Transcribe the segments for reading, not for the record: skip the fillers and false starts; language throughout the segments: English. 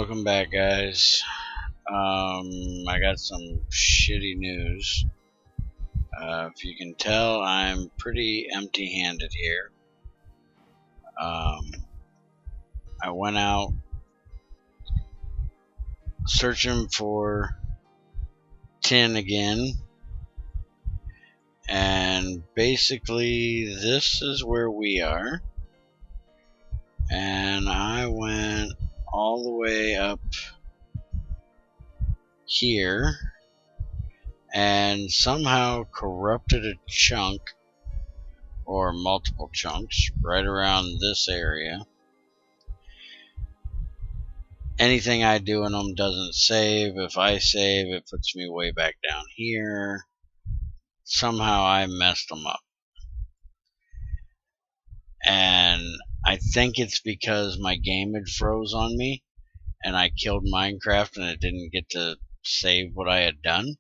Welcome back, guys. I got some shitty news. If you can tell, I'm pretty empty-handed here. I went out searching for tin again, and basically this is where we are. And I went all the way up here and somehow corrupted a chunk or multiple chunks right around this area. Anything I do in them doesn't save. If I save, it puts me way back down here. Somehow I messed them up. And I think it's because my game had froze on me and I killed Minecraft and it didn't get to save what I had done.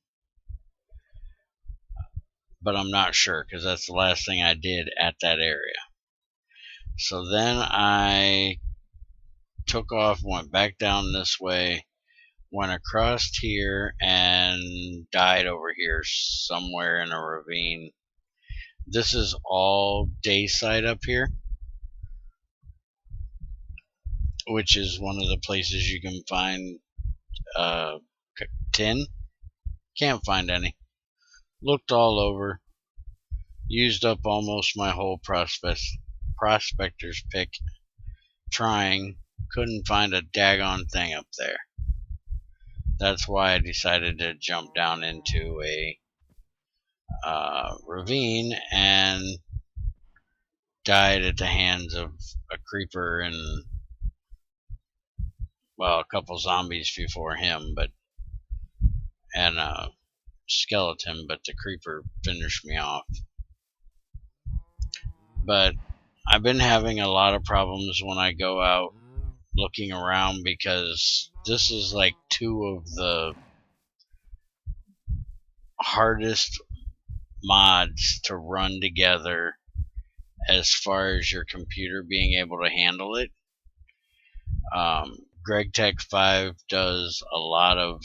But I'm not sure because that's the last thing I did at that area. So then I took off, went back down this way, went across here, and died over here somewhere in a ravine. This is all Dayside up here, which is one of the places you can find tin. Can't find any. Looked all over. Used up almost my whole prospector's pick trying. Couldn't find a daggone thing up there. That's why I decided to jump down into a ravine and died at the hands of a creeper and, well, a couple zombies before him, and a skeleton, but the creeper finished me off. But I've been having a lot of problems when I go out looking around because this is like two of the hardest mods to run together as far as your computer being able to handle it. GT5 does a lot of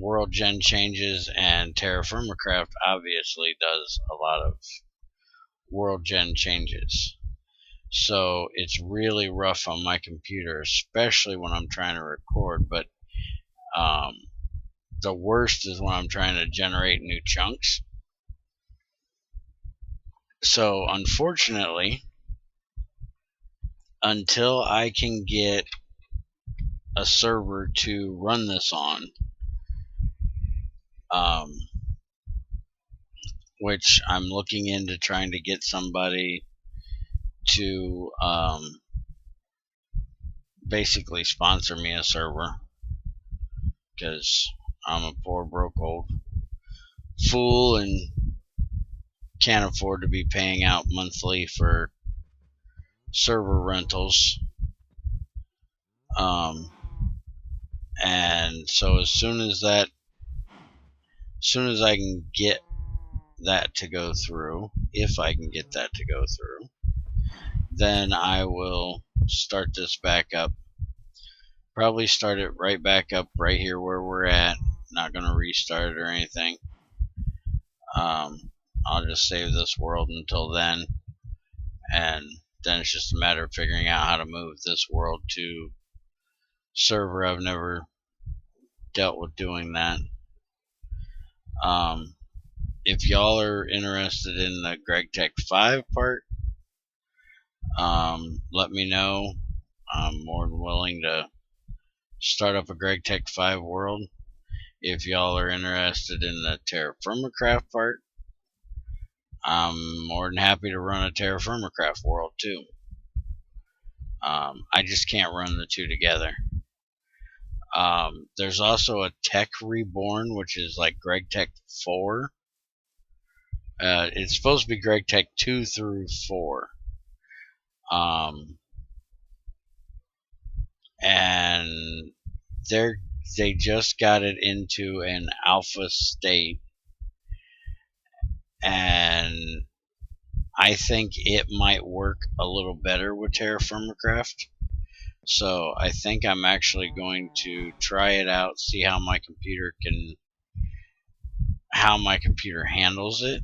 worldgen changes, and TerraFirmaCraft obviously does a lot of worldgen changes. So it's really rough on my computer, especially when I'm trying to record, but the worst is when I'm trying to generate new chunks. So unfortunately, until I can get a server to run this on, which I'm looking into trying to get somebody to basically sponsor me a server, because I'm a poor broke old fool and can't afford to be paying out monthly for server rentals. And so as soon as I can get that to go through, if I can get that to go through, then I will start this back up. Probably start it right back up right here where we're at. Not going to restart it or anything. I'll just save this world until then, and then it's just a matter of figuring out how to move this world to server. I've never dealt with doing that. If y'all are interested in the GT5 part, let me know. I'm more than willing to start up a GT5 world. If y'all are interested in the TerraFirmaCraft part, I'm more than happy to run a TerraFirmaCraft world too. I just can't run the two together. There's also a Tech Reborn, which is like GregTech 4. It's supposed to be GregTech 2 through 4. And they just got it into an alpha state, and I think it might work a little better with TerraFirmaCraft. So I think I'm actually going to try it out, see how my computer handles it,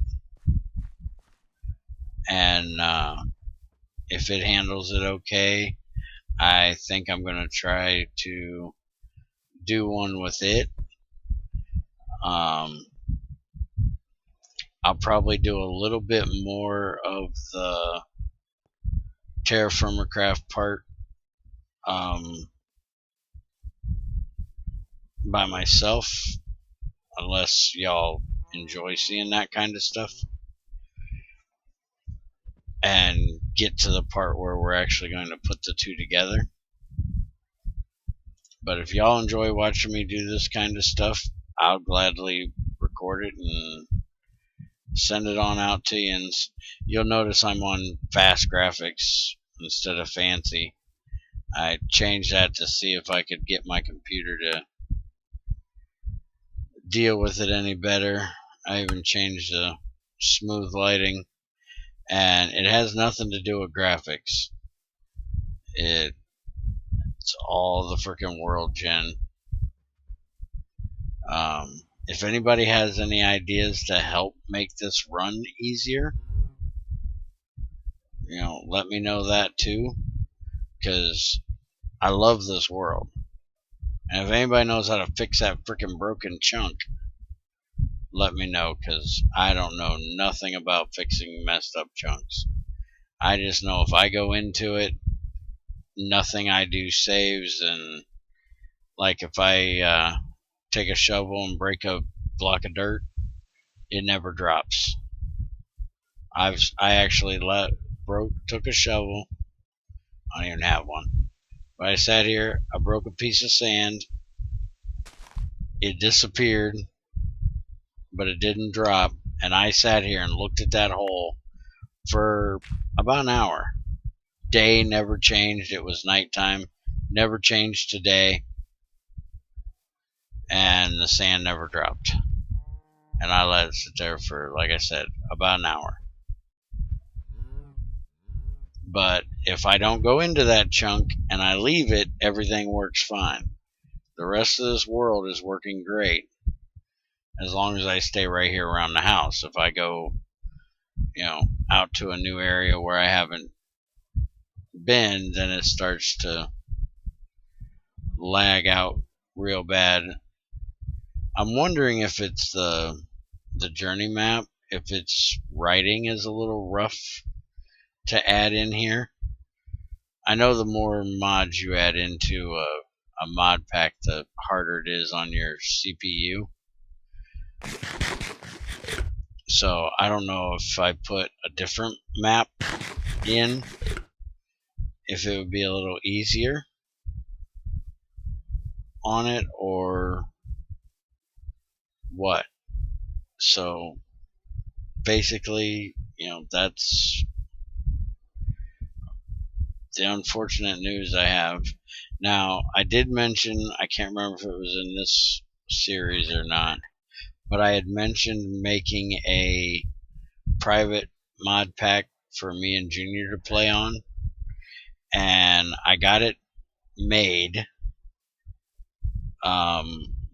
and if it handles it okay, I think I'm going to try to do one with it. I'll probably do a little bit more of the TerraFirmaCraft part by myself, unless y'all enjoy seeing that kind of stuff, and get to the part where we're actually going to put the two together. But if y'all enjoy watching me do this kind of stuff, I'll gladly record it and send it on out to you. And you'll notice I'm on fast graphics instead of fancy. I changed that to see if I could get my computer to deal with it any better. I even changed the smooth lighting, and it has nothing to do with graphics. It's all the freaking worldgen. If anybody has any ideas to help make this run easier, let me know that too, because I love this world. And if anybody knows how to fix that freaking broken chunk, let me know, because I don't know nothing about fixing messed up chunks. I just know if I go into it, nothing I do saves, and like if I take a shovel and break a block of dirt, it never drops. I actually took a shovel. I don't even have one. But I sat here, I broke a piece of sand. It disappeared, but it didn't drop. And I sat here and looked at that hole for about an hour. Day never changed. It was nighttime. Never changed to day. And the sand never dropped. And I let it sit there for, like I said, about an hour. But if I don't go into that chunk and I leave it, everything works fine. The rest of this world is working great as long as I stay right here around the house. If I go, out to a new area where I haven't been, then it starts to lag out real bad. I'm wondering if it's the journey map, if its writing is a little rough to add in here. I know the more mods you add into a mod pack, the harder it is on your CPU. So I don't know if I put a different map in, if it would be a little easier on it or what. So basically, that's the unfortunate news I have. Now, I did mention, I can't remember if it was in this series or not, but I had mentioned making a private mod pack for me and Junior to play on, and I got it made.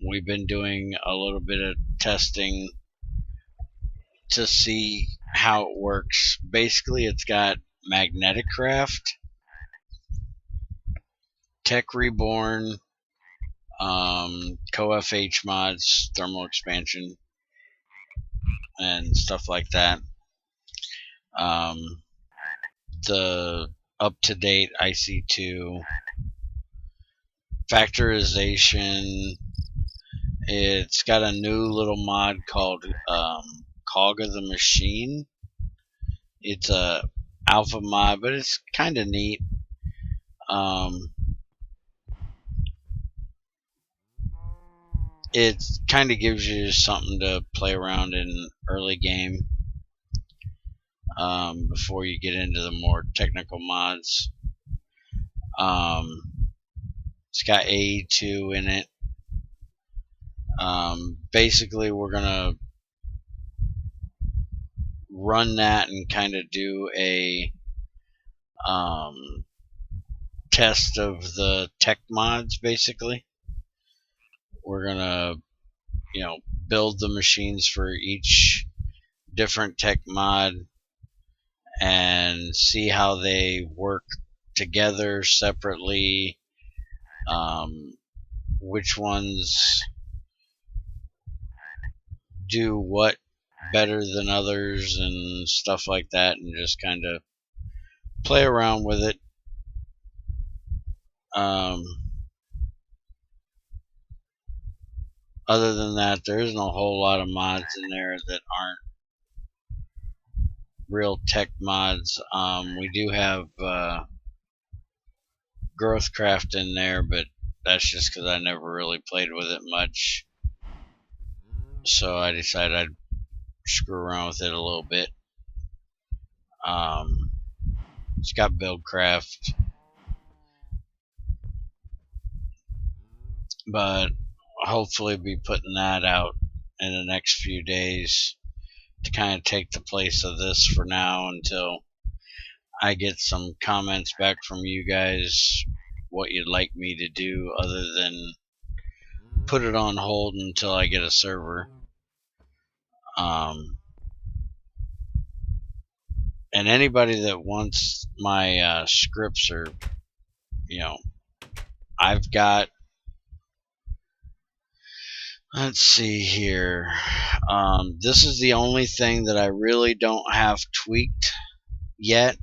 We've been doing a little bit of testing to see how it works. Basically, it's got Magnetic Craft, Tech Reborn, CoFH mods, thermal expansion, and stuff like that. The up-to-date IC2 factorization. It's got a new little mod called Cog of the Machine. It's a alpha mod, but it's kind of neat. It kind of gives you something to play around in early game before you get into the more technical mods. It's got AE2 in it. Basically, we're gonna run that and kind of do a test of the tech mods. Basically, we're gonna, build the machines for each different tech mod and see how they work together, separately, which ones do what better than others and stuff like that, and just kind of play around with it. Other than that, there isn't a whole lot of mods in there that aren't real tech mods. We do have GrowthCraft in there, but that's just because I never really played with it much. So I decided I'd screw around with it a little bit. It's got BuildCraft, but hopefully be putting that out in the next few days to kind of take the place of this for now, until I get some comments back from you guys what you'd like me to do, other than put it on hold until I get a server. And anybody that wants my scripts, or I've got, let's see here, this is the only thing that I really don't have tweaked yet,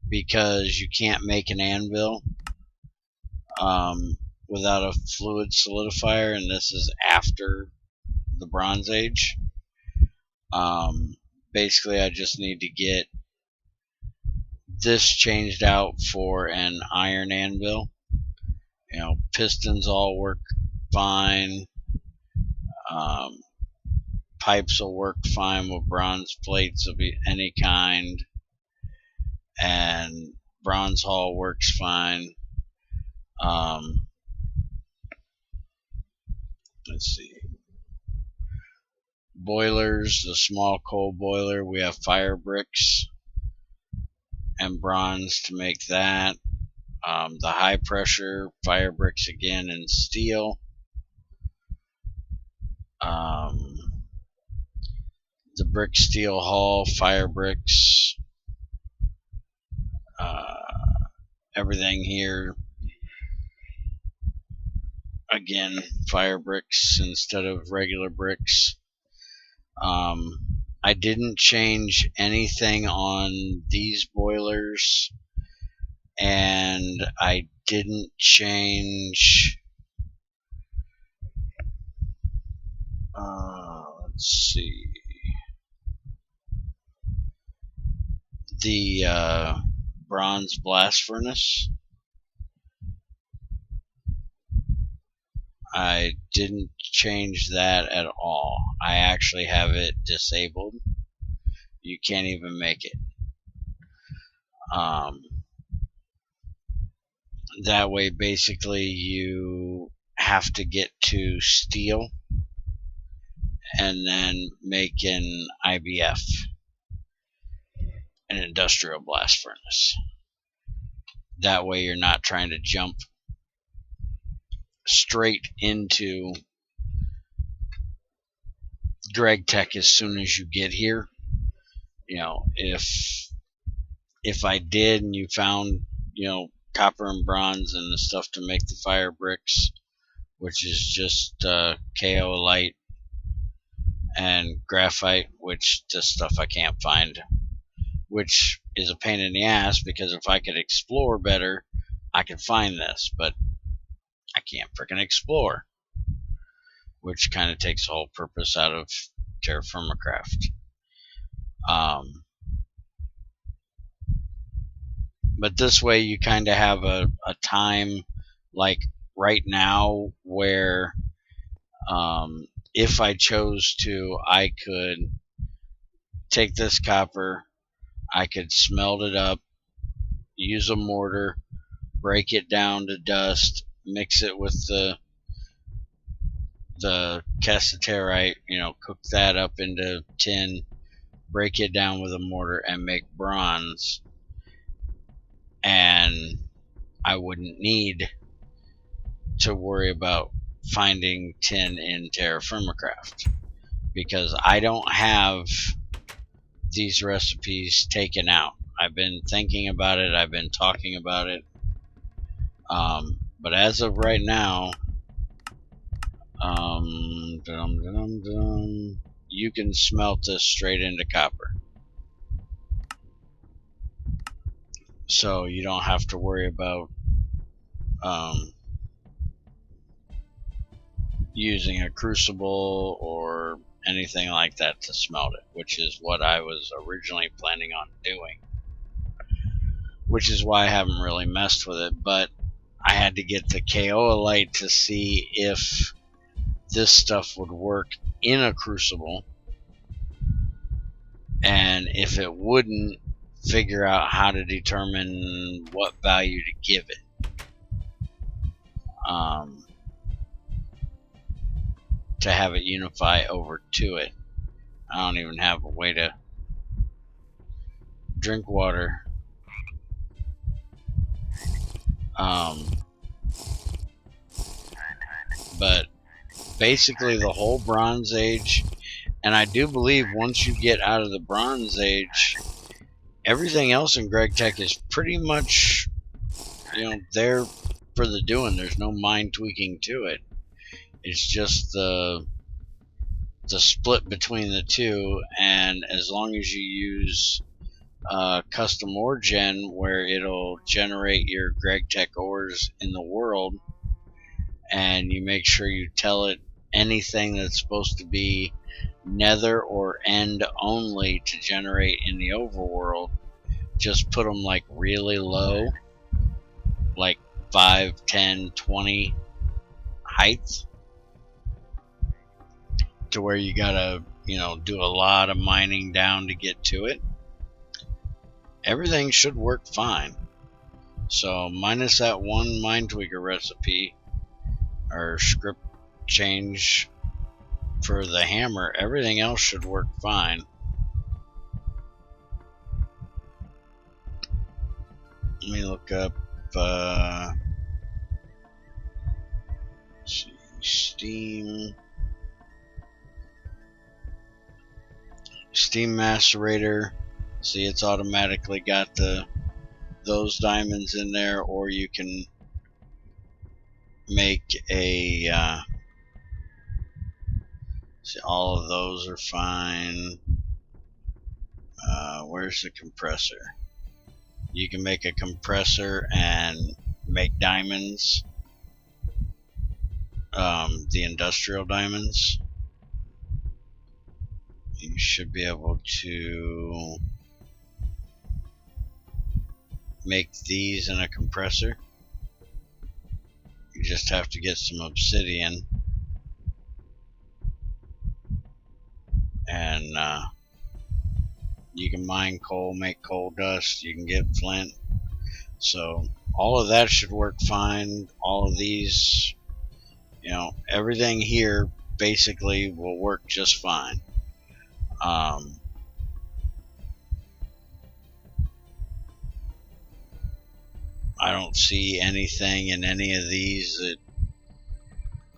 because you can't make an anvil without a fluid solidifier, and this is after the Bronze Age. Basically, I just need to get this changed out for an iron anvil. Pistons all work fine. Pipes will work fine with bronze plates of any kind, and bronze hull works fine. Let's see. Boilers, the small coal boiler, we have fire bricks and bronze to make that. The high pressure, fire bricks again, and steel. The brick steel hull, fire bricks. Everything here, again, fire bricks instead of regular bricks. I didn't change anything on these boilers, and I didn't change, let's see, the bronze blast furnace. I didn't change that at all. I actually have it disabled. You can't even make it. That way, basically, you have to get to steel and then make an IBF, an industrial blast furnace. That way, you're not trying to jump straight into drag tech as soon as you get here. If I did, and you found copper and bronze and the stuff to make the fire bricks, which is just kaolite and graphite, which this stuff I can't find, which is a pain in the ass, because if I could explore better, I could find this, but I can't freaking explore, which kind of takes the whole purpose out of TerraFirmaCraft. But this way, you kind of have a time, like right now, where if I chose to, I could take this copper, I could smelt it up, use a mortar, break it down to dust, mix it with the cassiterite, cook that up into tin, break it down with a mortar, and make bronze. And I wouldn't need to worry about finding tin in TerraFirmaCraft, because I don't have these recipes taken out. I've been thinking about it, I've been talking about it, but as of right now, you can smelt this straight into copper. So you don't have to worry about using a crucible or anything like that to smelt it, which is what I was originally planning on doing, which is why I haven't really messed with it. But I had to get the kaolite to see if this stuff would work in a crucible, and if it wouldn't, figure out how to determine what value to give it. To have it unify over to it. I don't even have a way to drink water. But basically the whole Bronze Age, and I do believe once you get out of the Bronze Age, everything else in GregTech is pretty much, there for the doing. There's no mind tweaking to it. It's just the split between the two, and as long as you use custom worldgen, where it'll generate your GregTech ores in the world, and you make sure you tell it anything that's supposed to be nether or end only to generate in the overworld, just put them like really low, like 5, 10, 20 heights, to where you gotta do a lot of mining down to get to it. Everything should work fine. So minus that one mine tweaker recipe or script change for the hammer, everything else should work fine. Let me look up Steam macerator. See, it's automatically got those diamonds in there, or you can make a see, all of those are fine. Where's the compressor? You can make a compressor and make diamonds, the industrial diamonds. You should be able to make these in a compressor. You just have to get some obsidian and you can mine coal, make coal dust, you can get flint. So all of that should work fine. All of these, everything here basically will work just fine. I don't see anything in any of these that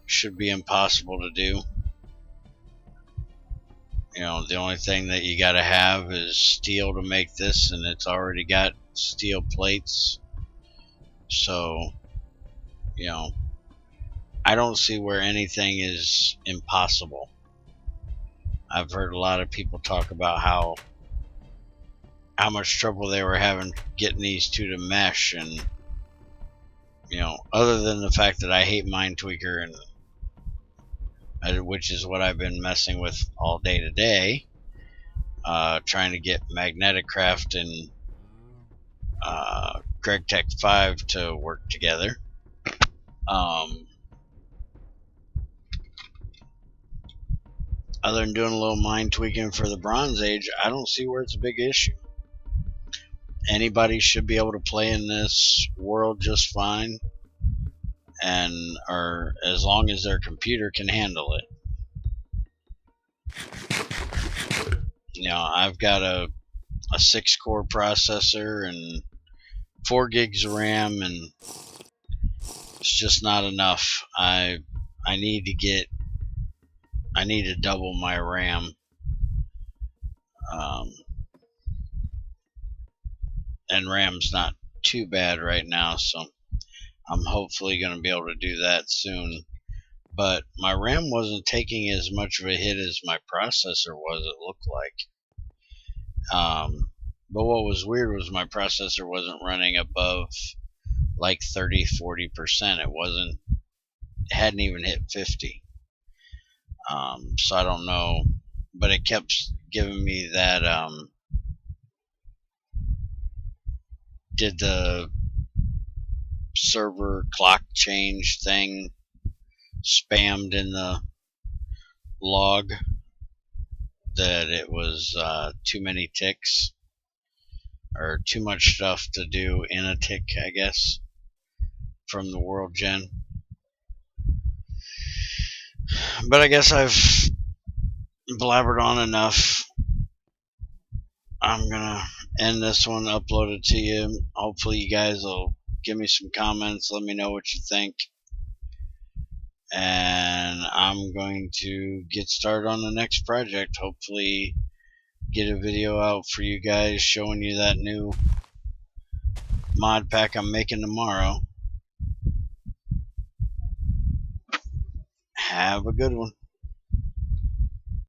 should be impossible to do. The only thing that you gotta have is steel to make this, and it's already got steel plates. So, I don't see where anything is impossible. I've heard a lot of people talk about how much trouble they were having getting these two to mesh, and other than the fact that I hate minetweaker, and which is what I've been messing with all day today, trying to get MagneticCraft and GregTech 5 to work together. Other than doing a little mind tweaking for the Bronze Age, I don't see where it's a big issue. Anybody should be able to play in this world just fine, or as long as their computer can handle it. I've got a 6-core processor and 4 gigs of RAM, and it's just not enough. I need to double my RAM. And RAM's not too bad right now, so I'm hopefully going to be able to do that soon. But my RAM wasn't taking as much of a hit as my processor was, it looked like. But what was weird was my processor wasn't running above like 30-40%. It hadn't even hit 50. So I don't know, but it kept giving me that did the server clock change thing spammed in the log that it was too many ticks or too much stuff to do in a tick, I guess, from the worldgen. But I guess I've blabbered on enough. I'm gonna end this one, upload it to you. Hopefully you guys will give me some comments, let me know what you think, and I'm going to get started on the next project. Hopefully get a video out for you guys showing you that new mod pack I'm making tomorrow. Have a good one.